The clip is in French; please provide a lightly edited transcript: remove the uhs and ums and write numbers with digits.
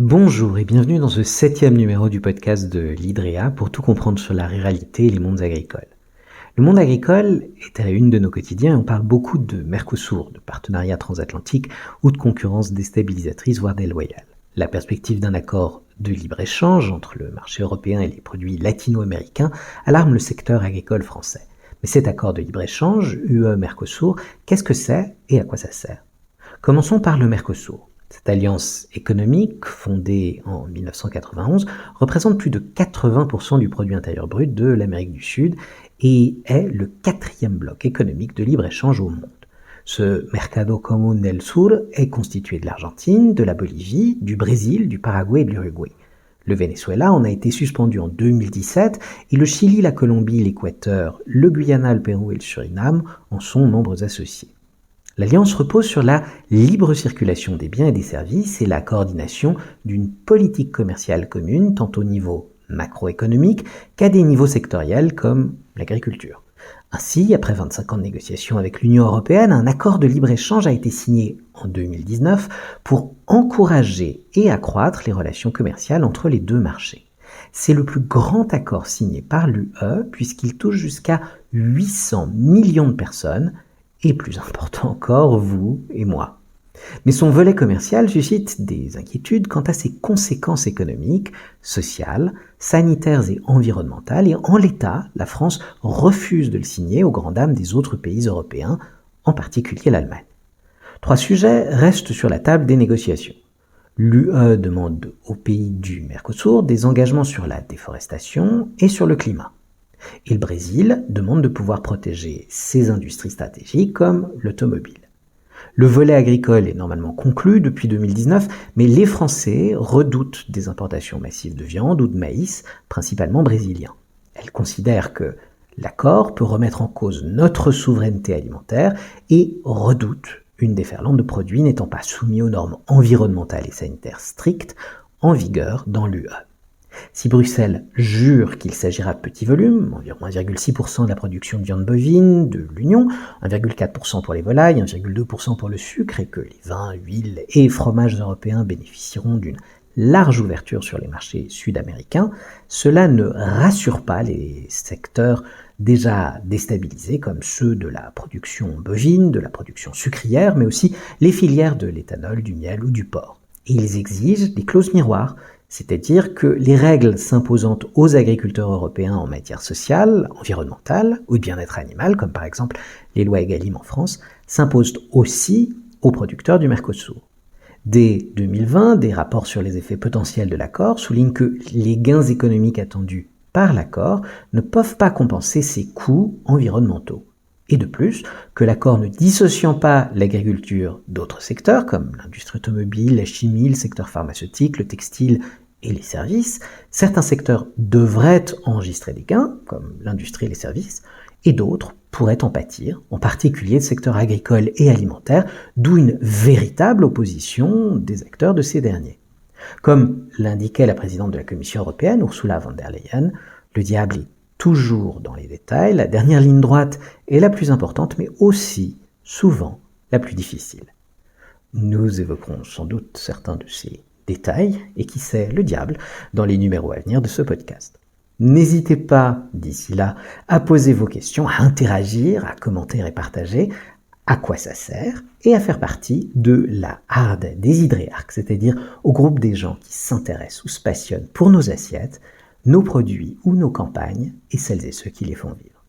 Bonjour et bienvenue dans ce 7e numéro du podcast de l'IDREA pour tout comprendre sur la ruralité et les mondes agricoles. Le monde agricole est à la une de nos quotidiens et on parle beaucoup de Mercosur, de partenariat transatlantique ou de concurrence déstabilisatrice voire déloyale. La perspective d'un accord de libre-échange entre le marché européen et les produits latino-américains alarme le secteur agricole français. Mais cet accord de libre-échange, UE-Mercosur, qu'est-ce que c'est et à quoi ça sert ? Commençons par le Mercosur. Cette alliance économique, fondée en 1991, représente plus de 80% du produit intérieur brut de l'Amérique du Sud et est le 4e bloc économique de libre-échange au monde. Ce Mercado Común del Sur est constitué de l'Argentine, de la Bolivie, du Brésil, du Paraguay et de l'Uruguay. Le Venezuela en a été suspendu en 2017 et le Chili, la Colombie, l'Équateur, le Guyana, le Pérou et le Suriname en sont nombreux associés. L'Alliance repose sur la libre circulation des biens et des services et la coordination d'une politique commerciale commune tant au niveau macroéconomique qu'à des niveaux sectoriels comme l'agriculture. Ainsi, après 25 ans de négociations avec l'Union européenne, un accord de libre-échange a été signé en 2019 pour encourager et accroître les relations commerciales entre les deux marchés. C'est le plus grand accord signé par l'UE puisqu'il touche jusqu'à 800 millions de personnes, et plus important encore, vous et moi. Mais son volet commercial suscite des inquiétudes quant à ses conséquences économiques, sociales, sanitaires et environnementales, et en l'état, la France refuse de le signer aux grandes dames des autres pays européens, en particulier l'Allemagne. 3 sujets restent sur la table des négociations. L'UE demande aux pays du Mercosur des engagements sur la déforestation et sur le climat. Et le Brésil demande de pouvoir protéger ses industries stratégiques comme l'automobile. Le volet agricole est normalement conclu depuis 2019, mais les Français redoutent des importations massives de viande ou de maïs, principalement brésilien. Elles considèrent que l'accord peut remettre en cause notre souveraineté alimentaire et redoutent une déferlante de produits n'étant pas soumis aux normes environnementales et sanitaires strictes en vigueur dans l'UE. Si Bruxelles jure qu'il s'agira de petits volumes, environ 1,6% de la production de viande bovine de l'Union, 1,4% pour les volailles, 1,2% pour le sucre, et que les vins, huiles et fromages européens bénéficieront d'une large ouverture sur les marchés sud-américains, cela ne rassure pas les secteurs déjà déstabilisés comme ceux de la production bovine, de la production sucrière, mais aussi les filières de l'éthanol, du miel ou du porc. Et ils exigent des clauses miroirs, c'est-à-dire que les règles s'imposant aux agriculteurs européens en matière sociale, environnementale ou de bien-être animal, comme par exemple les lois Egalim en France, s'imposent aussi aux producteurs du Mercosur. Dès 2020, des rapports sur les effets potentiels de l'accord soulignent que les gains économiques attendus par l'accord ne peuvent pas compenser ses coûts environnementaux. Et de plus, que l'accord ne dissociant pas l'agriculture d'autres secteurs, comme l'industrie automobile, la chimie, le secteur pharmaceutique, le textile et les services, certains secteurs devraient enregistrer des gains, comme l'industrie et les services, et d'autres pourraient en pâtir, en particulier le secteur agricole et alimentaire, d'où une véritable opposition des acteurs de ces derniers. Comme l'indiquait la présidente de la Commission européenne, Ursula von der Leyen, le diable est toujours dans les détails, la dernière ligne droite est la plus importante, mais aussi, souvent, la plus difficile. Nous évoquerons sans doute certains de ces détails, et qui sait, le diable, dans les numéros à venir de ce podcast. N'hésitez pas, d'ici là, à poser vos questions, à interagir, à commenter et partager à quoi ça sert, et à faire partie de la Harde des Idréarques, c'est-à-dire au groupe des gens qui s'intéressent ou se passionnent pour nos assiettes, nos produits ou nos campagnes, et celles et ceux qui les font vivre.